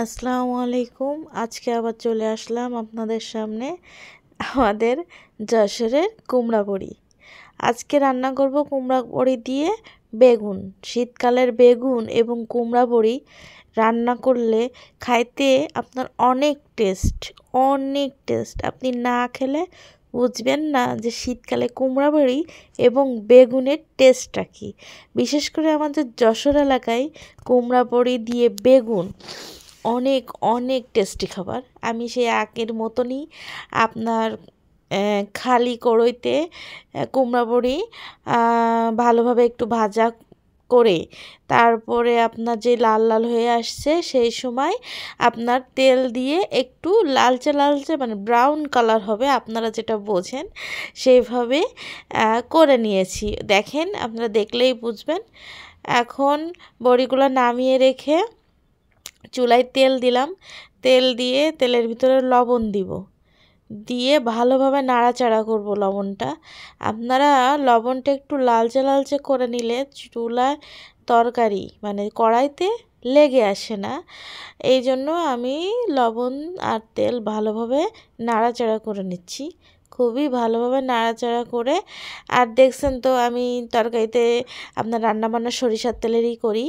আসসালামু আলাইকুম। আজকে আবার চলে আসলাম আপনাদের সামনে আমাদের যশোরের কুমড়া বড়ি। আজকে রান্না করব কুমড়া বড়ি দিয়ে বেগুন। শীতকালের বেগুন এবং কুমড়া বড়ি রান্না করলে খাইতে আপনার অনেক টেস্ট। আপনি না খেলে বুঝবেন না যে শীতকালে কুমড়া বড়ি এবং বেগুনের টেস্টটা কী। বিশেষ করে আমাদের যশোর এলাকায় কুমড়া বড়ি দিয়ে বেগুন অনেক টেস্টি খাবার। আমি সেই আগের মতনই আপনার খালি কড়ইতে কুমড়া বড়ি ভালোভাবে একটু ভাজা করে তারপরে আপনার যে লাল হয়ে আসছে সেই সময় আপনার তেল দিয়ে একটু লালচে মানে ব্রাউন কালার হবে, আপনারা যেটা বোঝেন সেইভাবে করে নিয়েছি। দেখেন, আপনারা দেখলেই বুঝবেন। এখন বড়িগুলো নামিয়ে রেখে চুলায় তেল দিলাম। তেল দিয়ে তেলের ভিতরে লবণ দিয়ে ভালোভাবে নাড়াচাড়া করব লবণটা। আপনারা লবণটা একটু লালচে করে নিলে চুলায় তরকারি মানে কড়াইতে লেগে আসে না। এই জন্য আমি লবণ আর তেল ভালোভাবে নাড়াচাড়া করে নিচ্ছি, খুবই ভালোভাবে নাড়াচাড়া করে। আর দেখছেন তো আমি তরকারিতে আপনার রান্নাবান্না সরিষার তেলেরই করি।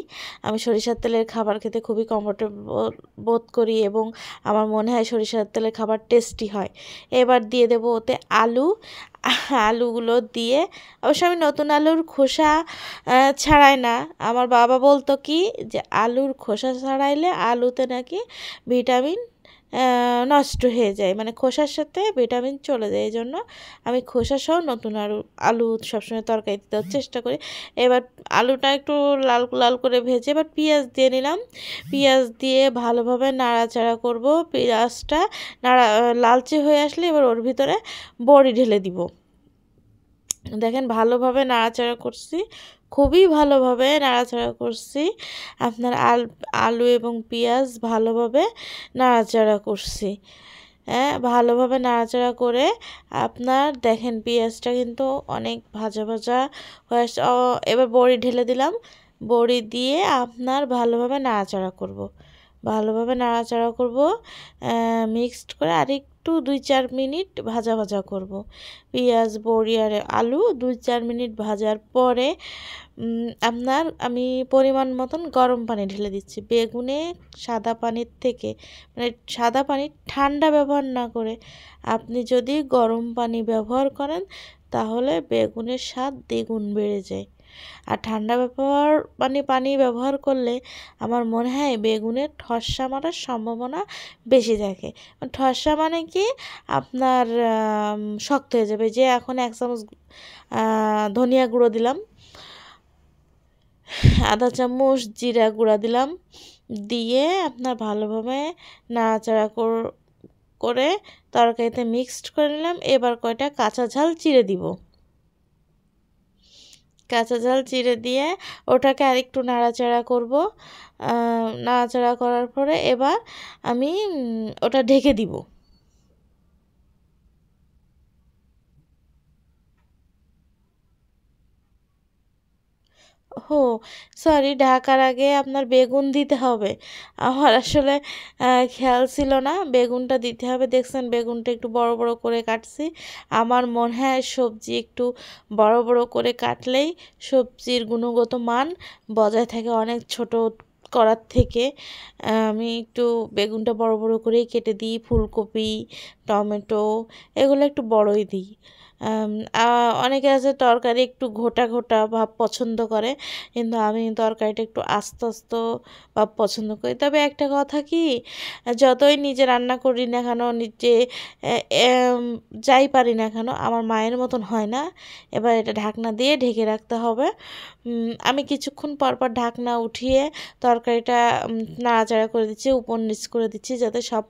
আমি সরিষার তেলের খাবার খেতে খুবই কমফোর্টেবল বোধ করি এবং আমার মনে হয় সরিষার তেলের খাবার টেস্টি হয়। এবার দিয়ে দেবো ওতে আলুগুলো দিয়ে, অবশ্য আমি নতুন আলুর খোসা ছাড়াই না। আমার বাবা বলতো কি যে আলুর খোসা ছাড়াইলে আলুতে নাকি ভিটামিন নষ্ট হয়ে যায়, মানে খোসার সাথে ভিটামিন চলে যায়। এই জন্য আমি খোসা সহ নতুন আলু সবসময় তরকারিতে দেওয়ার চেষ্টা করি। এবার আলুটা একটু লাল করে ভেজে এবার পেঁয়াজ দিয়ে নিলাম। পেঁয়াজ দিয়ে ভালোভাবে নাড়াচাড়া করব। পেঁয়াজটা লালচে হয়ে আসলে এবার ওর ভিতরে বড়ি ঢেলে দিব। দেখেন, ভালোভাবে নাড়াচাড়া করছি, খুবই ভালোভাবে নাড়াচাড়া করছি। আপনার আলু এবং পেঁয়াজ ভালোভাবে নাড়াচাড়া করছি। ভালোভাবে নাড়াচাড়া করে আপনার দেখেন পেঁয়াজটা কিন্তু অনেক ভাজা হয়ে আসছে। এবার বড়ি ঢেলে দিলাম। বড়ি দিয়ে আপনার ভালোভাবে নাড়াচাড়া করব, মিক্সড করে আরেকটু 2-4 মিনিট ভাজা করব। পেঁয়াজ, বড়ি আর আলু 2-4 মিনিট ভাজার পরে আমি পরিমাণ মতন গরম পানি ঢেলে দিচ্ছি। বেগুনে সাদা পানির থেকে, মানে সাদা পানি ঠান্ডা ব্যবহার না করে আপনি যদি গরম পানি ব্যবহার করেন তাহলে বেগুনের স্বাদ দ্বিগুণ বেড়ে যায়। আর ঠান্ডা পানি ব্যবহার করলে আমার মনে হয় বেগুনের ঠসা মারার সম্ভাবনা বেশি থাকে। ঠসা মানে কি আপনার শক্ত হয়ে যাবে। যে এখন 1 চামচ ধনিয়া গুঁড়ো দিলাম, আধা চামচ জিরা গুঁড়া দিলাম, দিয়ে আপনার ভালোভাবে নাড়াচাড়া করে তরকারিতে মিক্সড করে নিলাম। এবার কয়টা কাঁচা ঝাল চিড়ে দিব। কাঁচা ঝাল চিড়ে দিয়ে ওটাকে আরেকটু নাড়াচাড়া করব। নাড়াচাড়া করার পরে এবার আমি ওটা ঢেকে দিব। ও সরি, ঢাকার আগে আপনার বেগুন দিতে হবে। আমার আসলে খেয়াল ছিল না বেগুনটা দিতে হবে। দেখছেন বেগুনটা একটু বড় করে কাটছি। আমার মনে হয় সবজি একটু বড় করে কাটলেই সবজির গুণগত মান বজায় থাকে অনেক ছোট করার থেকে। আমি একটু বেগুনটা বড় করেই কেটে দিই। ফুলকপি, টমেটো এগুলো একটু বড়ই দিই। অনেকে আছে তরকারি একটু ঘোটা ভাব পছন্দ করে, কিন্তু আমি তরকারিটা একটু আস্ত ভাব পছন্দ করি। তবে একটা কথা কি, যতই নিজে রান্না করি না কেন, নিজে যাই পারি না কেন, আমার মায়ের মতন হয় না। এবার এটা ঢাকনা দিয়ে ঢেকে রাখতে হবে। আমি কিছুক্ষণ পর ঢাকনা উঠিয়ে তরকারিটা নাড়াচাড়া করে দিচ্ছি, উপর নিচ করে দিচ্ছি, যাতে সব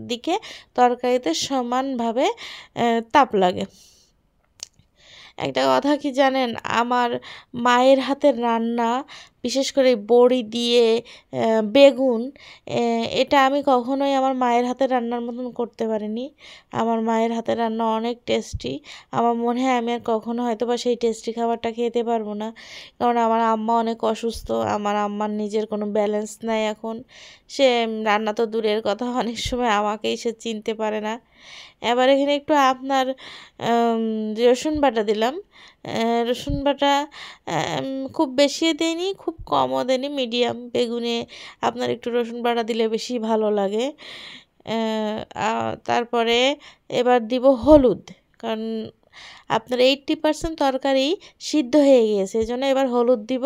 দিকে তরকারিতে সমানভাবে তাপ লাগে। একটা কথা কি জানেন, আমার মায়ের হাতের রান্না, বিশেষ করে বড়ি দিয়ে বেগুন, এটা আমি কখনোই আমার মায়ের হাতের রান্নার মতন করতে পারিনি। আমার মায়ের হাতের রান্না অনেক টেস্টি। আমার মনে হয় আমি আর কখনো হয়তো বা সেই টেস্টি খাবারটা খেতে পারবো না, কারণ আমার আম্মা অনেক অসুস্থ। আমার আম্মার নিজের কোনো ব্যালেন্স নাই এখন। সে রান্না তো দূরের কথা, অনেক সময় আমাকেই সে চিনতে পারে না। এবার এখানে একটু আপনার রসুন বাটা দিলাম। রসুন বাটা খুব বেশিও দেয়নি, খুব কমও দেয়নি, মিডিয়াম। বেগুনে আপনার একটু রসুন বাটা দিলে বেশি ভালো লাগে। তারপরে এবার দিব হলুদ, কারণ আপনার 80% তরকারি সিদ্ধ হয়ে গিয়েছে, এই জন্য এবার হলুদ দিব।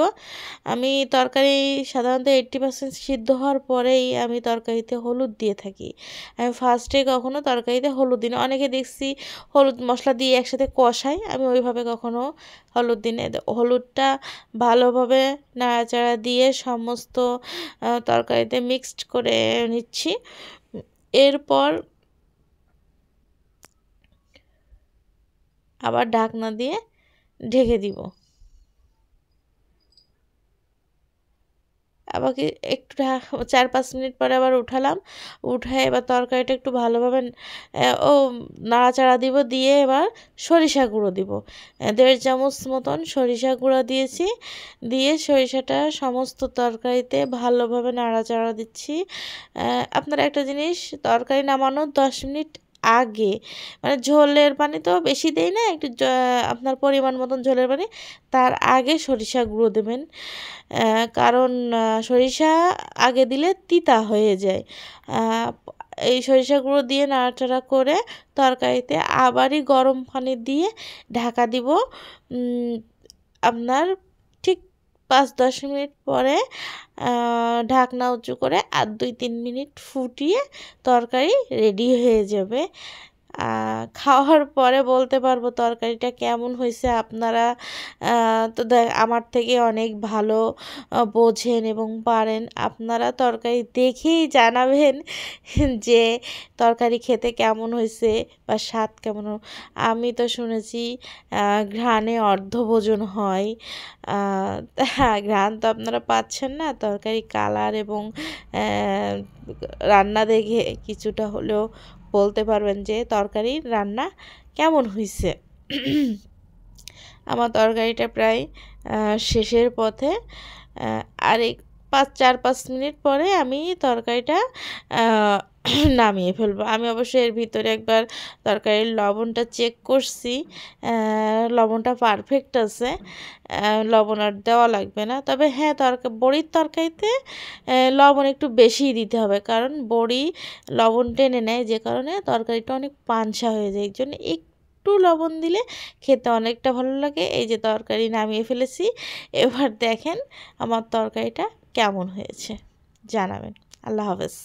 আমি তরকারি সাধারণত 80% সিদ্ধ হওয়ার পরেই আমি তরকারিতে হলুদ দিয়ে থাকি। আমি ফার্স্টে কখনো তরকারিতে হলুদ দিই না। অনেকে দেখছি হলুদ মশলা দিয়ে একসাথে কষাই, আমি ওইভাবে কখনো হলুদ দিই না। হলুদটা ভালোভাবে নাড়াচাড়া দিয়ে সমস্ত তরকারিতে মিক্সড করে নিচ্ছি। এরপর আবার ঢাকনা দিয়ে ঢেকে দিব। আবার কি একটু 4-5 মিনিট পরে আবার উঠালাম। উঠায় এবার তরকারিটা একটু ভালোভাবে নাড়াচাড়া দিব, দিয়ে এবার সরিষা গুঁড়ো দিব। 1.5 চামচ মতন সরিষা গুঁড়ো দিয়েছি। দিয়ে সরিষাটা সমস্ত তরকারিতে ভালোভাবে নাড়াচাড়া দিচ্ছি। আপনার একটা জিনিস, তরকারি নামানোর 10 মিনিট আগে, মানে ঝোলের পানি তো বেশি দেই না, একটু আপনার পরিমাণ মতন ঝোলের পানি, তার আগে সরিষা গুঁড়ো দেবেন। কারণ সরিষা আগে দিলে তিতা হয়ে যায়। এই সরিষা গুঁড়ো দিয়ে নাড়াচাড়া করে তরকারিতে আবারই গরম পানি দিয়ে ঢাকা দিব। আপনার ঠিক 5-10 মিনিট পরে ঢাকনা উঁচু করে আর 2-3 মিনিট ফুটিয়ে তরকারি রেডি হয়ে যাবে। খাওয়ার পরে বলতে পারবো তরকারিটা কেমন হয়েছে। আপনারা তো আমার থেকে অনেক ভালো বোঝেন এবং পারেন। আপনারা তরকারি দেখেই জানাবেন যে তরকারি খেতে কেমন হয়েছে বা স্বাদ কেমন। আমি তো শুনেছি ঘ্রাণে অর্ধভোজন হয়। ঘ্রাণ তো আপনারা পাচ্ছেন না, তরকারি কালার এবং রান্না দেখে কিছুটা হলেও বলতে পারবেন যে তরকারির রান্না কেমন হয়েছে। আমার তরকারিটা প্রায় শেষের পথে। আর 4-5 মিনিট পরে আমি তরকারিটা নামিয়ে ফেলবো। আমি অবশ্যই এর ভিতরে একবার তরকারির লবণটা চেক করছি, লবণটা পারফেক্ট আছে, লবণ আর দেওয়া লাগবে না। তবে হ্যাঁ, বড়ির তরকারিতে লবণ একটু বেশিই দিতে হবে, কারণ বড়ি লবণ টেনে নেয়, যে কারণে তরকারিটা অনেক পানসা হয়ে যায়। এই জন্য একটু লবণ দিলে খেতে অনেকটা ভালো লাগে। এই যে তরকারি নামিয়ে ফেলেছি, এবার দেখেন আমার তরকারিটা কেমন হয়েছে, জানাবেন। আল্লাহ হাফেজ।